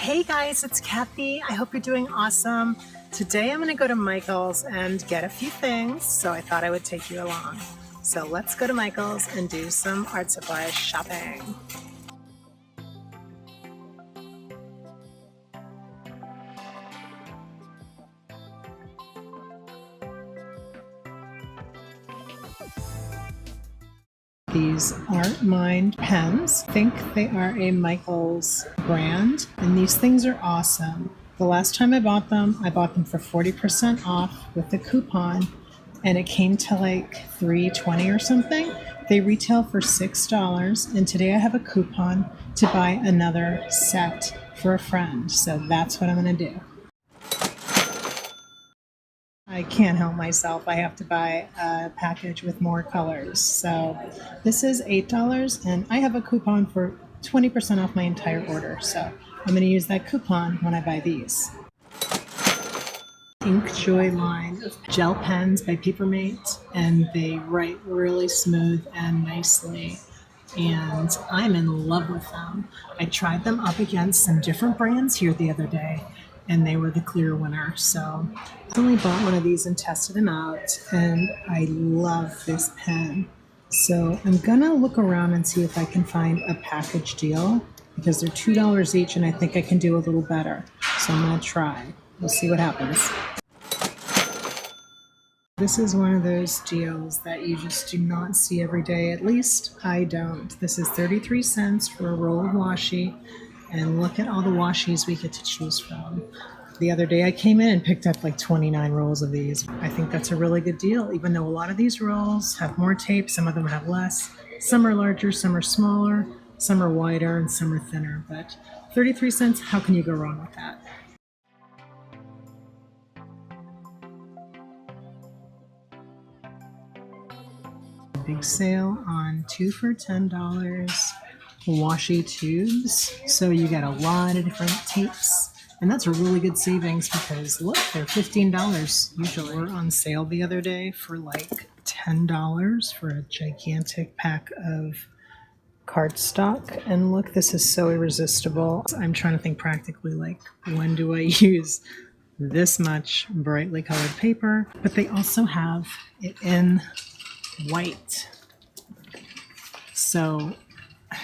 Hey guys, it's Kathy. I hope you're doing awesome. Today I'm going to go to Michael's and get a few things, so I thought I would take you along. So let's go to Michael's and do some art supply shopping. These Art Mind pens. I think they are a Michael's brand, and these things are awesome. The last time I bought them for 40% off with the coupon, and it came to like $3.20 or something. They retail for $6, and today I have a coupon to buy another set for a friend, so that's what I'm going to do. I can't help myself. I have to buy a package with more colors. So this is $8 and I have a coupon for 20% off my entire order. So I'm going to use that coupon when I buy these. Inkjoy line of gel pens by PaperMate, and they write really smooth and nicely. And I'm in love with them. I tried them up against some different brands here the other day, and they were the clear winner. So I only bought one of these and tested them out, and I love this pen. So I'm gonna look around and see if I can find a package deal, because they're $2 each and I think I can do a little better. So I'm gonna try. We'll see what happens. This is one of those deals that you just do not see every day. At least I don't. This is 33 cents for a roll of washi. And look at all the washies we get to choose from. The other day I came in and picked up like 29 rolls of these. I think that's a really good deal, even though a lot of these rolls have more tape, some of them have less. Some are larger, some are smaller, some are wider, and some are thinner. But 33 cents, how can you go wrong with that? Big sale on 2 for $10 washi tubes. So you get a lot of different tapes. And that's a really good savings because look, they're $15 usually. They were on sale the other day for like $10 for a gigantic pack of cardstock. And look, this is so irresistible. I'm trying to think practically, like, when do I use this much brightly colored paper? But they also have it in white. So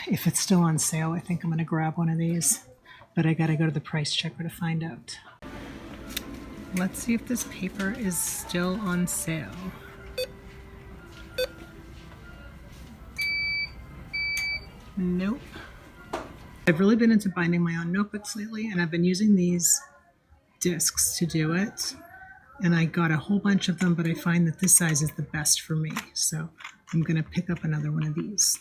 if it's still on sale, I think I'm going to grab one of these. But I got to go to the price checker to find out. Let's see if this paper is still on sale. Nope. I've really been into binding my own notebooks lately, and I've been using these discs to do it. And I got a whole bunch of them, but I find that this size is the best for me. So I'm going to pick up another one of these.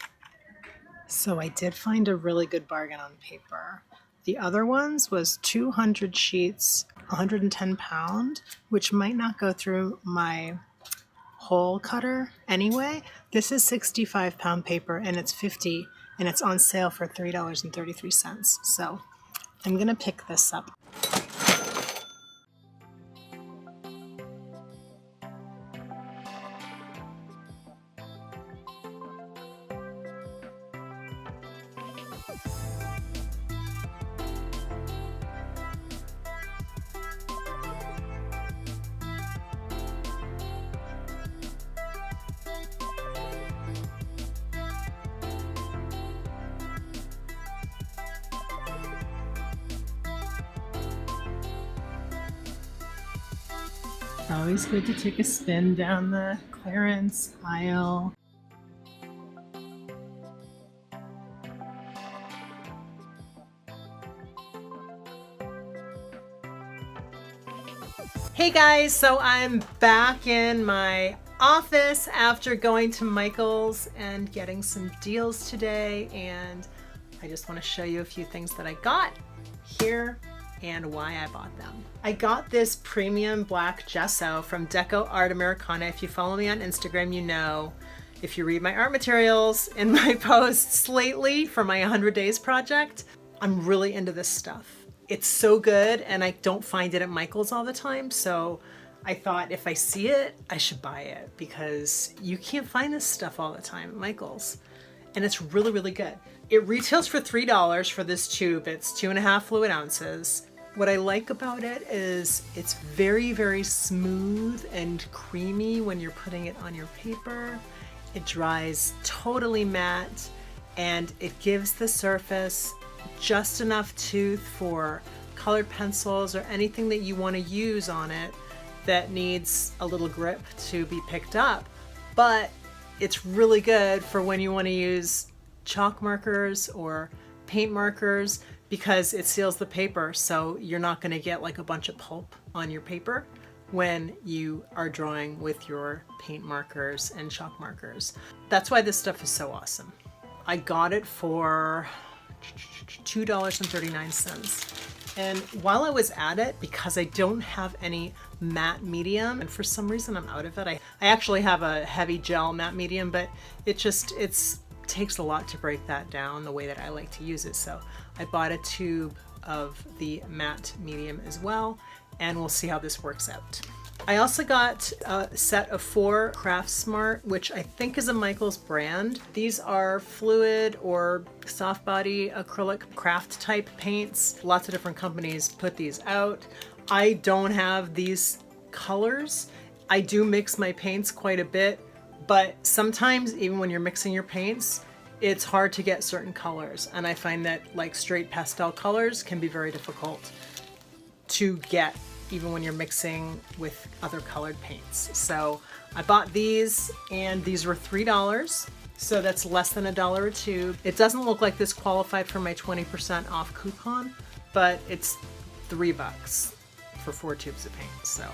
So I did find a really good bargain on paper. The other ones was 200 sheets, 110 pound, which might not go through my hole cutter anyway. This is 65 pound paper and it's 50 and it's on sale for $3.33. So I'm going to pick this up. Always good to take a spin down the clearance aisle. Hey guys, so I'm back in my office after going to Michael's and getting some deals today, and I just want to show you a few things that I got here and why I bought them. I got this premium black gesso from Deco Art Americana. If you follow me on Instagram, you know. If you read my art materials in my posts lately for my 100 Days project, I'm really into this stuff. It's so good, and I don't find it at Michael's all the time, so I thought if I see it, I should buy it because you can't find this stuff all the time at Michael's. And it's really, really good. It retails for $3 for this tube. It's 2.5 fluid ounces. What I like about it is it's very, very smooth and creamy when you're putting it on your paper. It dries totally matte, and it gives the surface just enough tooth for colored pencils or anything that you want to use on it that needs a little grip to be picked up. But it's really good for when you want to use chalk markers or paint markers, because it seals the paper, so you're not going to get like a bunch of pulp on your paper when you are drawing with your paint markers and chalk markers. That's why this stuff is so awesome. I got it for $2.39. And while I was at it, because I don't have any matte medium, and for some reason I'm out of it. I actually have a heavy gel matte medium, but it takes a lot to break that down the way that I like to use it. So I bought a tube of the matte medium as well, and we'll see how this works out. I also got a set of 4 Craft Smart, which I think is a Michaels brand. These are fluid or soft body acrylic craft type paints. Lots of different companies put these out. I don't have these colors. I do mix my paints quite a bit, but sometimes even when you're mixing your paints, it's hard to get certain colors. And I find that like straight pastel colors can be very difficult to get even when you're mixing with other colored paints. So I bought these, and these were $3. So that's less than $1 a tube. It doesn't look like this qualified for my 20% off coupon, but it's $3 for 4 tubes of paint. So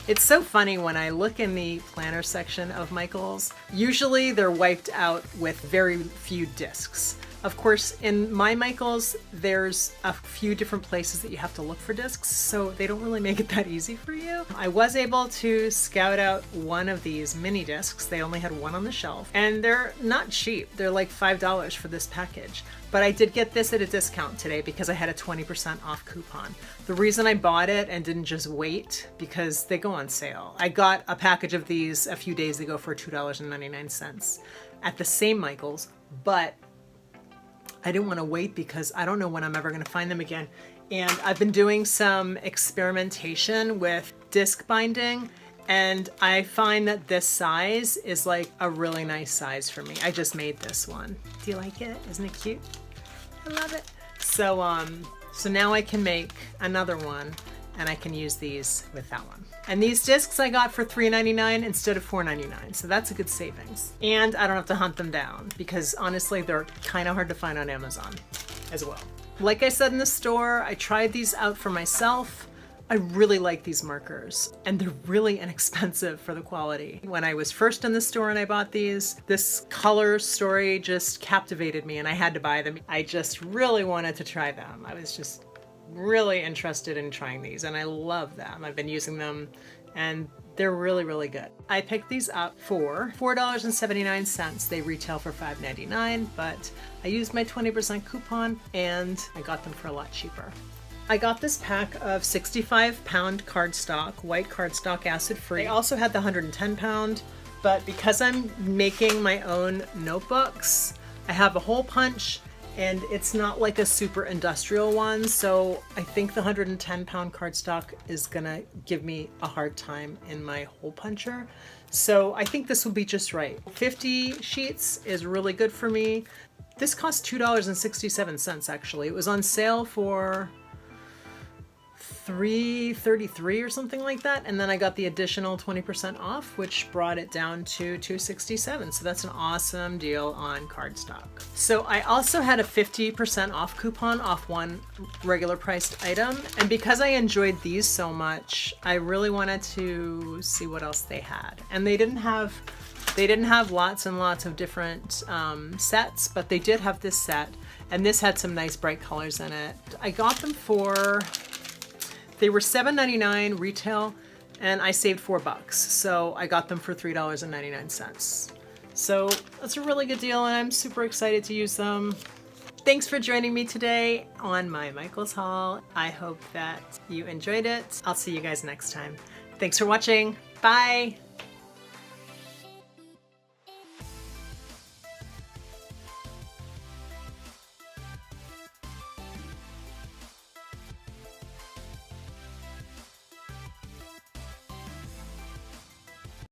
it's so funny when I look in the planner section of Michaels, usually they're wiped out with very few discs. Of course, in my Michaels, there's a few different places that you have to look for discs, so they don't really make it that easy for you. I was able to scout out one of these mini discs. They only had one on the shelf, and they're not cheap. They're like $5 for this package. But I did get this at a discount today because I had a 20% off coupon. The reason I bought it and didn't just wait, because they go on sale. I got a package of these a few days ago for $2.99 at the same Michaels, but I didn't want to wait because I don't know when I'm ever going to find them again. And I've been doing some experimentation with disc binding, and I find that this size is like a really nice size for me. I just made this one. Do you like it? Isn't it cute? I love it. So now I can make another one, and I can use these with that one. And these discs I got for $3.99 instead of $4.99, so that's a good savings. And I don't have to hunt them down, because honestly, they're kind of hard to find on Amazon as well. Like I said in the store, I tried these out for myself. I really like these markers, and they're really inexpensive for the quality. When I was first in the store and I bought these, this color story just captivated me, and I had to buy them. I just really wanted to try them. I was just really interested in trying these, and I love them. I've been using them, and they're really, really good. I picked these up for $4.79. They retail for $5.99, but I used my 20% coupon, and I got them for a lot cheaper. I got this pack of 65-pound cardstock, white cardstock, acid-free. I also had the 110-pound, but because I'm making my own notebooks, I have a hole punch, and it's not like a super industrial one, so I think the 110-pound cardstock is gonna give me a hard time in my hole puncher. So I think this will be just right. 50 sheets is really good for me. This cost $2.67 actually. It was on sale for $3.33 or something like that, and then I got the additional 20% off, which brought it down to $2.67. So that's an awesome deal on cardstock. So I also had a 50% off coupon off one regular priced item, and because I enjoyed these so much, I really wanted to see what else they had. And they didn't have lots and lots of different sets, but they did have this set, and this had some nice bright colors in it. I got them they were $7.99 retail, and I saved $4, so I got them for $3.99. So that's a really good deal, and I'm super excited to use them. Thanks for joining me today on my Michaels haul. I hope that you enjoyed it. I'll see you guys next time. Thanks for watching. Bye!